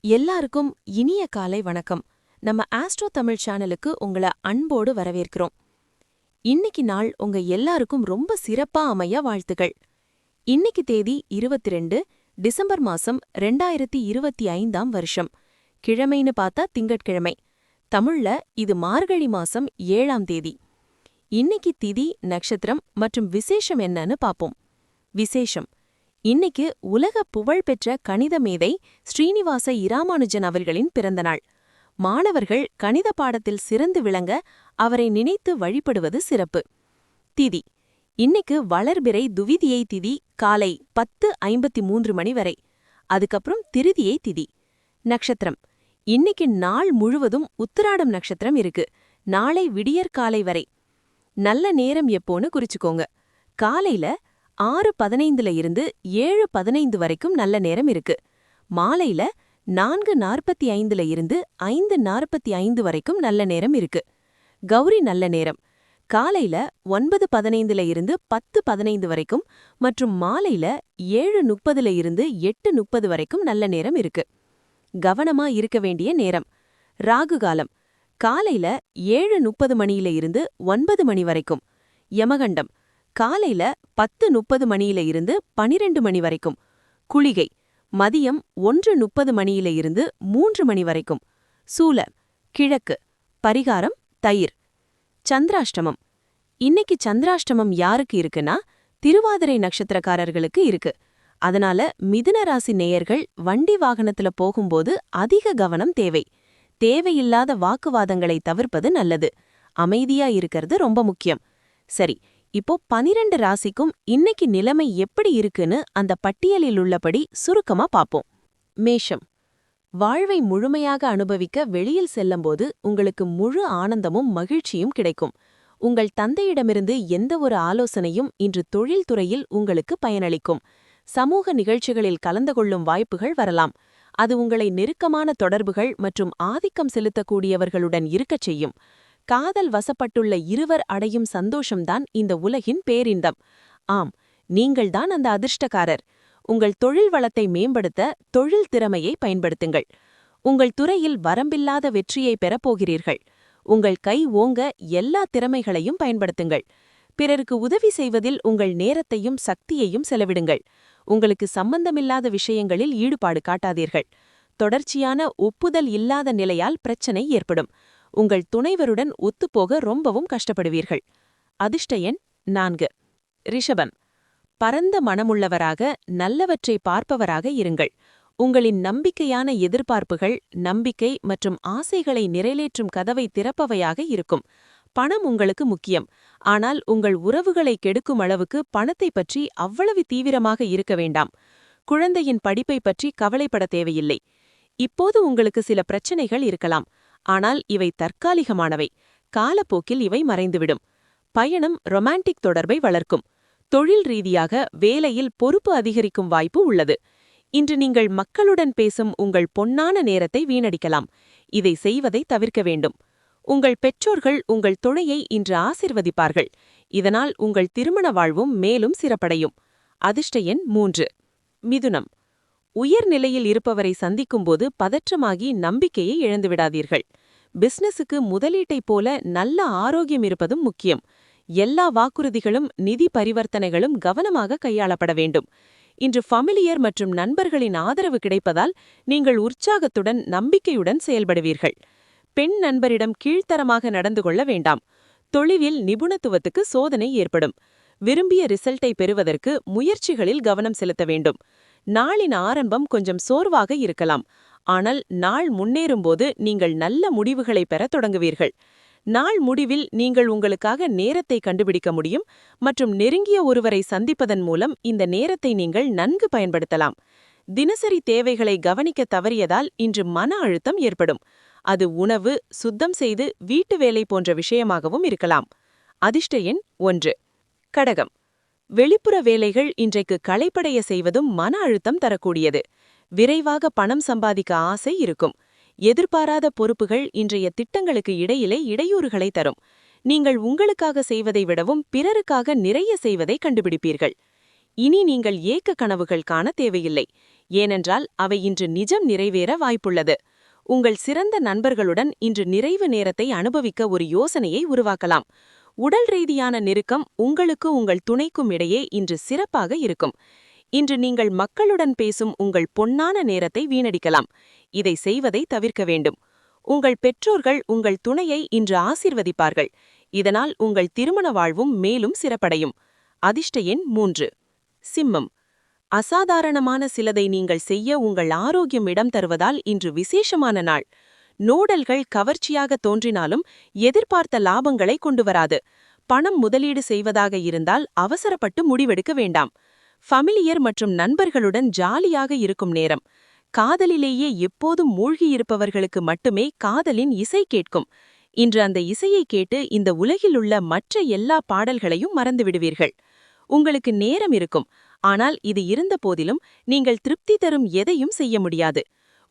எல்லாருக்கும் இனிய காலை வணக்கம். நம்ம ஆஸ்ட்ரோ தமிழ் சேனலுக்கு உங்கள அன்போடு வரவேற்கிறோம். இன்னைக்கு நாள் உங்க எல்லாருக்கும் ரொம்ப சிறப்பா அமைய வாழ்த்துகள். இன்னைக்கு தேதி 22 டிசம்பர் மாசம் 2025ஆம் வருஷம். கிழமைன்னு பார்த்தா திங்கட்கிழமை. தமிழ்ல இது மார்கழி மாசம் 7ஆம் தேதி. இன்னைக்கு திதி, நட்சத்திரம் மற்றும் விசேஷம் என்னன்னு பாப்போம். விசேஷம்: இன்னைக்கு உலக புகழ்பெற்ற கணித மேதை ஸ்ரீனிவாச இராமானுஜன் அவர்களின் பிறந்தநாள். மாணவர்கள் கணித பாடத்தில் சிறந்து விளங்க அவரை நினைத்து வழிபடுவது சிறப்பு. திதி: இன்னைக்கு வளர்பிறை துவிதியை திதி காலை 10:53 மணி வரை. அதுக்கப்புறம் திருதியை திதி. நட்சத்திரம்: இன்னைக்கு நாள் முழுவதும் உத்திராடம் நட்சத்திரம் இருக்கு. நாளை விடியற்காலை வரை. நல்ல நேரம் எப்போன்னு குறிச்சுக்கோங்க. காலையில 6:15 இருந்து 7:15 வரைக்கும் நல்ல நேரம் இருக்கு. மாலையில 4:45 இருந்து 5:45 வரைக்கும் நல்ல நேரம் இருக்கு. கௌரி நல்ல நேரம் காலையில 9:15 இருந்து 10:15 வரைக்கும் மற்றும் மாலையில 7:30 இருந்து 8:30 வரைக்கும் நல்ல நேரம் இருக்கு. கவனமா இருக்க வேண்டிய நேரம்: ராகு காலம் காலையில 7:30 மணியில இருந்து 9 மணி வரைக்கும். யமகண்டம் காலையில 10:30 மணியில இருந்து 12 மணி வரைக்கும். குளிகை மதியம் 1:30 மணியில இருந்து 3 மணி வரைக்கும். சூல கிழக்கு. பரிகாரம்: தயிர். சந்திராஷ்டமம்: இன்னைக்கு சந்திராஷ்டமம் யாருக்கு இருக்குன்னா திருவாதிரை நட்சத்திரக்காரர்களுக்கு இருக்கு. அதனால மிதுன ராசி நேயர்கள் வண்டி வாகனத்துல போகும்போது அதிக கவனம் தேவை. தேவையில்லாத வாக்குவாதங்களை தவிர்ப்பது நல்லது. அமைதியா இருக்கிறது ரொம்ப முக்கியம். சரி, இப்போ 12 ராசிக்கும் இன்னைக்கு நிலைமை எப்படி இருக்குன்னு அந்த பட்டியலில் உள்ளபடி சுருக்கமா பாப்போம். மேஷம்: வாழ்வை முழுமையாக அனுபவிக்க வெளியில் செல்லும்போது உங்களுக்கு முழு ஆனந்தமும் மகிழ்ச்சியும் கிடைக்கும். உங்கள் தந்தையிடமிருந்து எந்த ஒரு ஆலோசனையும் இன்று தொழில்துறையில் உங்களுக்கு பயனளிக்கும். சமூக நிகழ்ச்சிகளில் கலந்து கொள்ளும் வாய்ப்புகள் வரலாம். அது உங்களை நெருக்கமான தொடர்புகள் மற்றும் ஆதிக்கம் செலுத்தக்கூடியவர்களுடன் இருக்கச் செய்யும். காதல் வசப்பட்டுள்ள இருவர் அடையும் சந்தோஷம்தான் இந்த உலகின் பேரின்பம். ஆம், நீங்கள்தான் அந்த அதிர்ஷ்டக்காரர். உங்கள் தொழில் வளத்தை மேம்படுத்த தொழில் திறமையை பயன்படுத்துங்கள். உங்கள் துறையில் வரம்பில்லாத வெற்றியை பெறப்போகிறீர்கள். உங்கள் கை ஓங்க எல்லா திறமைகளையும் பயன்படுத்துங்கள். பிறருக்கு உதவி செய்வதில் உங்கள் நேரத்தையும் சக்தியையும் செலவிடுங்கள். உங்களுக்கு சம்பந்தமில்லாத விஷயங்களில் ஈடுபாடு காட்டாதீர்கள். தொடர்ச்சியான ஒப்புதல் இல்லாத நிலையால் பிரச்சனை ஏற்படும். உங்கள் துணைவருடன் ஒத்துப்போக ரொம்பவும் கஷ்டப்படுவீர்கள். அதிர்ஷ்ட எண் 4. ரிஷபம்: பரந்த மனமுள்ளவராக நல்லவற்றை பார்ப்பவராக இருங்கள். உங்களின் நம்பிக்கையான எதிர்பார்ப்புகள், நம்பிக்கை மற்றும் ஆசைகளை நிறைவேற்றும் கதவை திறப்பவையாக இருக்கும். பணம் உங்களுக்கு முக்கியம். ஆனால் உங்கள் உறவுகளை கெடுக்கும் அளவுக்கு பணத்தை பற்றி அவ்வளவு தீவிரமாக இருக்க வேண்டாம். குழந்தையின் படிப்பை பற்றி கவலைப்பட தேவையில்லை. இப்போது உங்களுக்கு சில பிரச்சனைகள் இருக்கலாம். ஆனால் இவை தற்காலிகமானவை. காலப்போக்கில் இவை மறைந்துவிடும். பயணம் ரொமான்டிக் தொடர்பை வளர்க்கும். தொழில் ரீதியாக வேலையில் பொறுப்பு அதிகரிக்கும் வாய்ப்பு உள்ளது. இன்று நீங்கள் மக்களுடன் பேசும் உங்கள் பொன்னான நேரத்தை வீணடிக்கலாம். இதை செய்வதை தவிர்க்க வேண்டும். உங்கள் பெற்றோர்கள் உங்கள் துணையை இன்று ஆசிர்வதிப்பார்கள். இதனால் உங்கள் திருமண வாழ்வும் மேலும் சிறப்படையும். அதிர்ஷ்ட எண் 3. மிதுனம்: உயர்நிலையில் இருப்பவரை சந்திக்கும்போது பதற்றமாகி நம்பிக்கையை இழந்துவிடாதீர்கள். பிசினஸுக்கு முதலீட்டைப் போல நல்ல ஆரோக்கியம் இருப்பதும் முக்கியம். எல்லா வாக்குறுதிகளும் நிதி பரிவர்த்தனைகளும் கவனமாக கையாளப்பட வேண்டும். இன்று ஃபமிலியர் மற்றும் நண்பர்களின் ஆதரவு கிடைப்பதால் நீங்கள் உற்சாகத்துடன் நம்பிக்கையுடன் செயல்படுவீர்கள். பெண் நண்பரிடம் கீழ்த்தரமாக நடந்து கொள்ள வேண்டாம். தொழிலில் நிபுணத்துவத்துக்கு சோதனை ஏற்படும். விரும்பிய ரிசல்ட்டை பெறுவதற்கு முயற்சிகளில் கவனம் செலுத்த வேண்டும். நாளின் ஆரம்பம் கொஞ்சம் சோர்வாக இருக்கலாம். ஆனால் நாள் முன்னேறும்போது நீங்கள் நல்ல முடிவுகளை பெற தொடங்குவீர்கள். நாள் முடிவில் நீங்கள் உங்களுக்காக நேரத்தை கண்டுபிடிக்க முடியும் மற்றும் நெருங்கிய ஒருவரை சந்திப்பதன் மூலம் இந்த நேரத்தை நீங்கள் நன்கு பயன்படுத்தலாம். தினசரி தேவைகளை கவனிக்க தவறியதால் இன்று மன அழுத்தம் ஏற்படும். அது உணவு, சுத்தம் செய்து வீட்டு வேலை போன்ற விஷயமாகவும் இருக்கலாம். அதிர்ஷ்ட எண் 1. கடகம்: வெளிப்புற வேலைகள் இன்றைக்கு களைப்படைய செய்வதும் மன அழுத்தம் தரக்கூடியது. விரைவாக பணம் சம்பாதிக்க ஆசை இருக்கும். எதிர்பாராத பொறுப்புகள் இன்றைய திட்டங்களுக்கு இடையிலே இடையூறுகளை தரும். நீங்கள் உங்களுக்காக செய்வதை விடவும் பிறருக்காக நிறைய செய்வதை கண்டுபிடிப்பீர்கள். இனி நீங்கள் ஏக்க கனவுகள் காண தேவையில்லை. ஏனென்றால் அவை இன்று நிஜம் நிறைவேற வாய்ப்புள்ளது. உங்கள் சிறந்த நண்பர்களுடன் இன்று நிறைவு நேரத்தை அனுபவிக்க ஒரு யோசனையை உருவாக்கலாம். உடல் ரீதியான நெருக்கம் உங்களுக்கு உங்கள் துணைக்கும் இடையே இன்று சிறப்பாக இருக்கும். இன்று நீங்கள் மக்களுடன் பேசும் உங்கள் பொன்னான நேரத்தை வீணடிக்கலாம். இதை செய்வதை தவிர்க்க வேண்டும். உங்கள் பெற்றோர்கள் உங்கள் துணையை இன்று ஆசீர்வதிப்பார்கள். இதனால் உங்கள் திருமண வாழ்வும் மேலும் சிறப்படையும். அதிர்ஷ்ட எண் 3. சிம்மம். அசாதாரணமான சிலதை நீங்கள் செய்ய உங்கள் ஆரோக்கியம் இடம் தருவதால் இன்று விசேஷமான நாள். நோடல்கள் கவர்ச்சியாக தோன்றினாலும் எதிர்பார்த்த லாபங்களை கொண்டு வராது. பணம் முதலீடு செய்வதாக இருந்தால் அவசரப்பட்டு முடிவெடுக்க வேண்டாம். ஃபமிலியர் மற்றும் நண்பர்களுடன் ஜாலியாக இருக்கும் நேரம். காதலிலேயே எப்போதும் மூழ்கியிருப்பவர்களுக்கு மட்டுமே காதலின் இசை கேட்கும். இன்று அந்த இசையை கேட்டு இந்த உலகில் உள்ள மற்ற எல்லா பாடல்களையும் மறந்துவிடுவீர்கள். உங்களுக்கு நேரம் இருக்கும், ஆனால் இது இருந்த போதிலும் நீங்கள் திருப்தி தரும் எதையும் செய்ய முடியாது.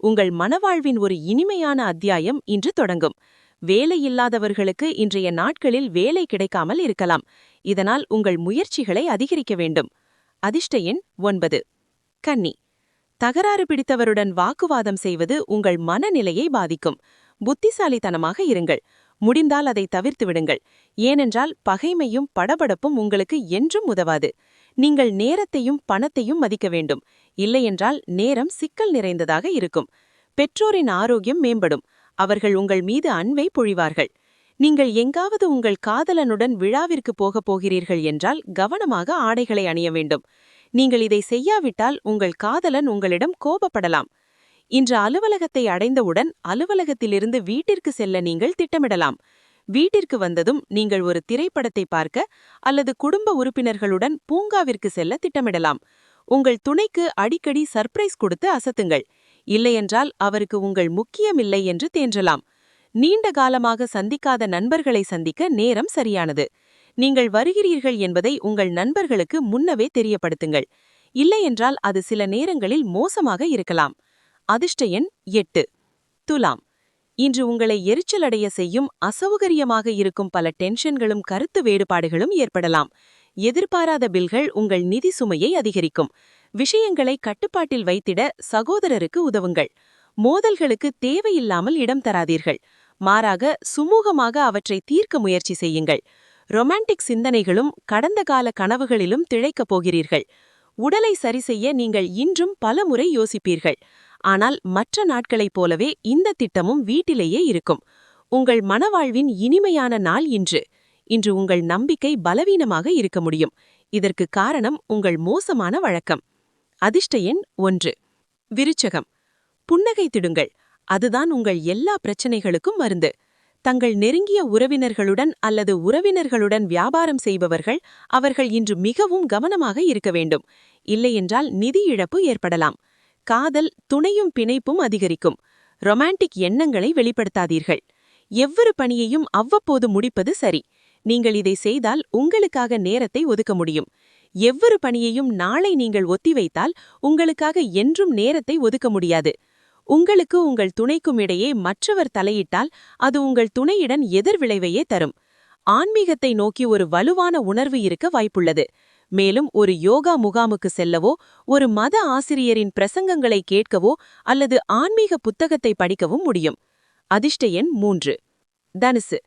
உங்கள் மனவாழ்வின் ஒரு இனிமையான அத்தியாயம் இன்று தொடங்கும். வேலையில்லாதவர்களுக்கு இன்றைய நாட்களில் வேலை கிடைக்காமல் இருக்கலாம். இதனால் உங்கள் முயற்சிகளை அதிகரிக்க வேண்டும். அதிர்ஷ்ட எண் 9. கன்னி. தகராறு பிடித்தவருடன் வாக்குவாதம் செய்வது உங்கள் மனநிலையை பாதிக்கும். புத்திசாலித்தனமாக இருங்கள். முடிந்தால் அதை தவிர்த்து விடுங்கள். ஏனென்றால் பகைமையும் படபடப்பும் உங்களுக்கு என்றும் உதவாது. நீங்கள் நேரத்தையும் பணத்தையும் மதிக்க வேண்டும். இல்லையென்றால் நேரம் சிக்கல் நிறைந்ததாக இருக்கும். பெற்றோரின் ஆரோக்கியம் மேம்படும். அவர்கள் உங்கள் மீது அன்பை பொழிவார்கள். நீங்கள் எங்காவது உங்கள் காதலனுடன் விழாவிற்கு போகப் போகிறீர்கள் என்றால் கவனமாக ஆடைகளை அணிய வேண்டும். நீங்கள் இதை செய்யாவிட்டால் உங்கள் காதலன் உங்களிடம் கோபப்படலாம். இன்று அலுவலகத்தை அடைந்தவுடன் அலுவலகத்திலிருந்து வீட்டிற்கு செல்ல நீங்கள் திட்டமிடலாம். வீட்டிற்கு வந்ததும் நீங்கள் ஒரு திரைப்படத்தை பார்க்க அல்லது குடும்ப உறுப்பினர்களுடன் பூங்காவிற்கு செல்ல திட்டமிடலாம். உங்கள் துணைக்கு அடிக்கடி சர்ப்ரைஸ் கொடுத்து அசத்துங்கள். இல்லையென்றால் அவருக்கு உங்கள் முக்கியமில்லை என்று தேன்றலாம். நீண்ட காலமாக சந்திக்காத நண்பர்களை சந்திக்க நேரம் சரியானது. நீங்கள் வருகிறீர்கள் என்பதை உங்கள் நண்பர்களுக்கு முன்னவே தெரியப்படுத்துங்கள். இல்லையென்றால் அது சில நேரங்களில் மோசமாக இருக்கலாம். அதிர்ஷ்ட எண் 8. துலாம். இன்று உங்களை எரிச்சலடைய செய்யும் அசௌகரியமாக இருக்கும் பல டென்ஷன்களும் கருத்து வேறுபாடுகளும் ஏற்படலாம். எதிர்பாராத பில்கள் உங்கள் நிதி சுமையை அதிகரிக்கும். விஷயங்களை கட்டுப்பாட்டில் வைத்திட சகோதரருக்கு உதவுங்கள். மோதல்களுக்கு தேவையில்லாமல் இடம் தராதீர்கள். மாறாக சுமூகமாக அவற்றை தீர்க்க முயற்சி செய்யுங்கள். ரொமான்டிக் சிந்தனைகளும் கடந்த கால கனவுகளிலும் திளைக்கப் போகிறீர்கள். உடலை சரிசெய்ய நீங்கள் இன்றும் பலமுறை யோசிப்பீர்கள். ஆனால் மற்ற நாட்களைப் போலவே இந்த திட்டமும் வீட்டிலேயே இருக்கும். உங்கள் மனவாழ்வின் இனிமையான நாள் இன்று. இன்று உங்கள் நம்பிக்கை பலவீனமாக இருக்க முடியும். இதற்கு காரணம் உங்கள் மோசமான வழக்கம். அதிர்ஷ்ட எண் 1. விருச்சகம். புன்னகை திடுங்கள். அதுதான் உங்கள் எல்லா பிரச்சனைகளுக்கும் மருந்து. தங்கள் நெருங்கிய உறவினர்களுடன் அல்லது உறவினர்களுடன் வியாபாரம் செய்பவர்கள் அவர்கள் இன்று மிகவும் கவனமாக இருக்க வேண்டும். இல்லையென்றால் நிதி இழப்பு ஏற்படலாம். காதல் துணையும் பிணைப்பும் அதிகரிக்கும். ரொமான்டிக் எண்ணங்களை வெளிப்படுத்தாதீர்கள். எவ்வொரு பணியையும் அவ்வப்போது முடிப்பது சரி. நீங்கள் இதை செய்தால் உங்களுக்காக நேரத்தை ஒதுக்க முடியும். எவ்வொரு பணியையும் நாளை நீங்கள் ஒத்திவைத்தால் உங்களுக்காக என்றும் நேரத்தை ஒதுக்க முடியாது. உங்களுக்கு உங்கள் துணைக்கும் இடையே மற்றவர் தலையிட்டால் அது உங்கள் துணையுடன் எதிர்விளைவையே தரும். ஆன்மீகத்தை நோக்கி ஒரு வலுவான உணர்வு இருக்க வாய்ப்புள்ளது. மேலும் ஒரு யோகா முகாமுக்கு செல்லவோ, ஒரு மத ஆசிரியரின் பிரசங்கங்களை கேட்கவோ அல்லது ஆன்மீக புத்தகத்தை படிக்கவும் முடியும். அதிர்ஷ்ட எண் 3. தனுசு.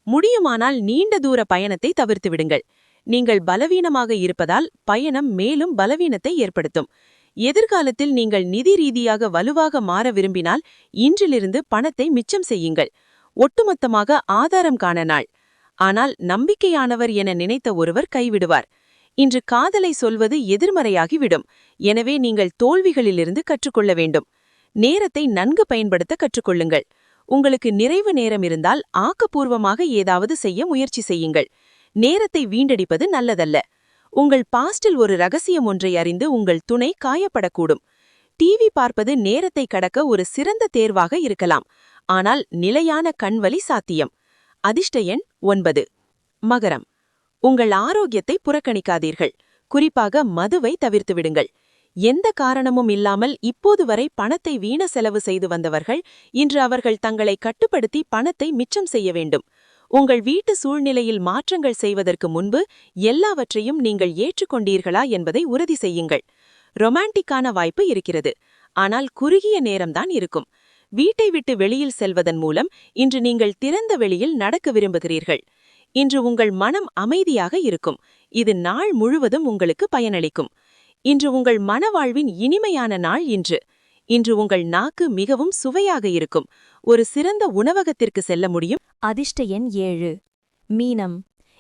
முடியுமானால் நீண்ட தூர பயணத்தை தவிர்த்து விடுங்கள். நீங்கள் பலவீனமாக இருப்பதால் பயணம் மேலும் பலவீனத்தை ஏற்படுத்தும். எதிர்காலத்தில் நீங்கள் நிதி ரீதியாக வலுவாக மாற விரும்பினால் இன்றிலிருந்து பணத்தை மிச்சம் செய்யுங்கள். ஒட்டுமொத்தமாக ஆதாரம் காண நாள். ஆனால் நம்பிக்கையானவர் என நினைத்த ஒருவர் கைவிடுவார். இன்று காதலை சொல்வது எதிர்மறையாகிவிடும். எனவே நீங்கள் தோல்விகளிலிருந்து கற்றுக்கொள்ள வேண்டும். நேரத்தை நன்கு பயன்படுத்த கற்றுக்கொள்ளுங்கள். உங்களுக்கு நிறைவு நேரம் இருந்தால் ஆக்கப்பூர்வமாக ஏதாவது செய்ய முயற்சி செய்யுங்கள். நேரத்தை வீண்டடிப்பது நல்லதல்ல. உங்கள் பாஸ்டில் ஒரு ரகசியம் ஒன்றை அறிந்து உங்கள் துணை காயப்படக்கூடும். டிவி பார்ப்பது நேரத்தை கடக்க ஒரு சிறந்த தேர்வாக இருக்கலாம். ஆனால் நிலையான கண்வலி சாத்தியம். அதிர்ஷ்ட எண் 9. மகரம். உங்கள் ஆரோக்கியத்தை புறக்கணிக்காதீர்கள். குறிப்பாக மதுவை தவிர்த்து விடுங்கள். எந்த காரணமும் இல்லாமல் இப்போது வரை பணத்தை வீண செலவு செய்து வந்தவர்கள் இன்று அவர்கள் தங்களை கட்டுப்படுத்தி பணத்தை மிச்சம் செய்ய வேண்டும். உங்கள் வீட்டு சூழ்நிலையில் மாற்றங்கள் செய்வதற்கு முன்பு எல்லாவற்றையும் நீங்கள் ஏற்றுக்கொண்டீர்களா என்பதை உறுதி செய்யுங்கள். ரொமான்டிக்கான வாய்ப்பு இருக்கிறது. ஆனால் குறுகிய நேரம்தான் இருக்கும். வீட்டை விட்டு வெளியில் செல்வதன் மூலம் இன்று நீங்கள் திறந்த வெளியில் நடக்க விரும்புகிறீர்கள். இன்று உங்கள் மனம் அமைதியாக இருக்கும். இது நாள் முழுவதும் உங்களுக்கு பயனளிக்கும். இன்று உங்கள் மனவாழ்வின் இனிமையான நாள் இன்று. இன்று உங்கள் நாக்கு மிகவும் சுவையாக இருக்கும். ஒரு சிறந்த உணவகத்திற்கு செல்ல முடியும். அதிர்ஷ்ட எண் 7. மீனம்.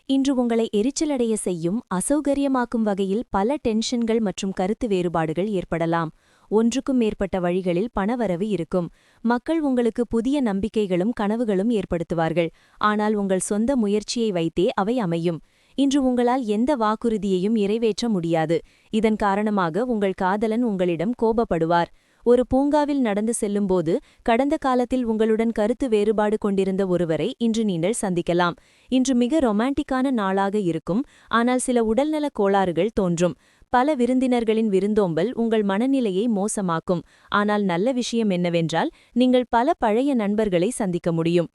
இன்று உங்களை எரிச்சலடைய செய்யும், அசௌகரியமாக்கும் வகையில் பல டென்ஷன்கள் மற்றும் கருத்து வேறுபாடுகள் ஏற்படலாம். ஒன்றுக்கும் மேற்பட்ட வழிகளில் பணவரவு இருக்கும். மக்கள் உங்களுக்கு புதிய நம்பிக்கைகளும் கனவுகளும் ஏற்படுத்துவார்கள். ஆனால் உங்கள் சொந்த முயற்சியை வைத்தே அவை அமையும். இன்று உங்களால் எந்த வாக்குறுதியையும் நிறைவேற்ற முடியாது. இதன் காரணமாக உங்கள் காதலன் உங்களிடம் கோபப்படுவார். ஒரு பூங்காவில் நடந்து செல்லும்போது கடந்த காலத்தில் உங்களுடன் கருத்து வேறுபாடு கொண்டிருந்த ஒருவரை இன்று நீங்கள் சந்திக்கலாம். இன்று மிக ரொமான்டிக்கான நாளாக இருக்கும். ஆனால் சில உடல்நலக் கோளாறுகள் தோன்றும். பல விருந்தினர்களின் விருந்தோம்பல் உங்கள் மனநிலையை மோசமாக்கும். ஆனால் நல்ல விஷயம் என்னவென்றால் நீங்கள் பல பழைய நண்பர்களை சந்திக்க முடியும்.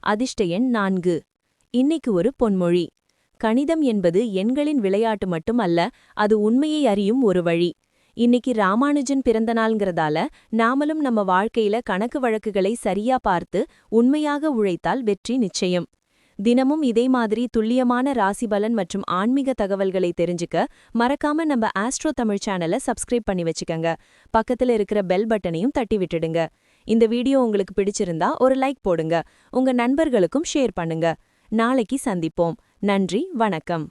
அதிர்ஷ்ட எண் 4. இன்னைக்கு ஒரு பொன்மொழி. கணிதம் என்பது எண்களின் விளையாட்டு மட்டும் அல்ல, அது உண்மையை அறியும் ஒரு வழி. இன்னைக்கு ராமானுஜன் பிறந்தநாள்ங்கிறதால நாமளும் நம்ம வாழ்க்கையில கணக்கு வழக்குகளை சரியா பார்த்து உண்மையாக உழைத்தால் வெற்றி நிச்சயம். தினமும் இதே மாதிரி துல்லியமான ராசிபலன் மற்றும் ஆன்மீக தகவல்களை தெரிஞ்சுக்க மறக்காம நம்ம ஆஸ்ட்ரோ தமிழ் சேனலை சப்ஸ்கிரைப் பண்ணி வச்சுக்கங்க. பக்கத்துல இருக்கிற பெல் பட்டனையும் தட்டி விட்டுடுங்க. இந்த வீடியோ உங்களுக்கு பிடிச்சிருந்தா ஒரு லைக் போடுங்க. உங்க நண்பர்களுக்கும் ஷேர் பண்ணுங்க. நாளைக்கு சந்திப்போம். நன்றி, வணக்கம்.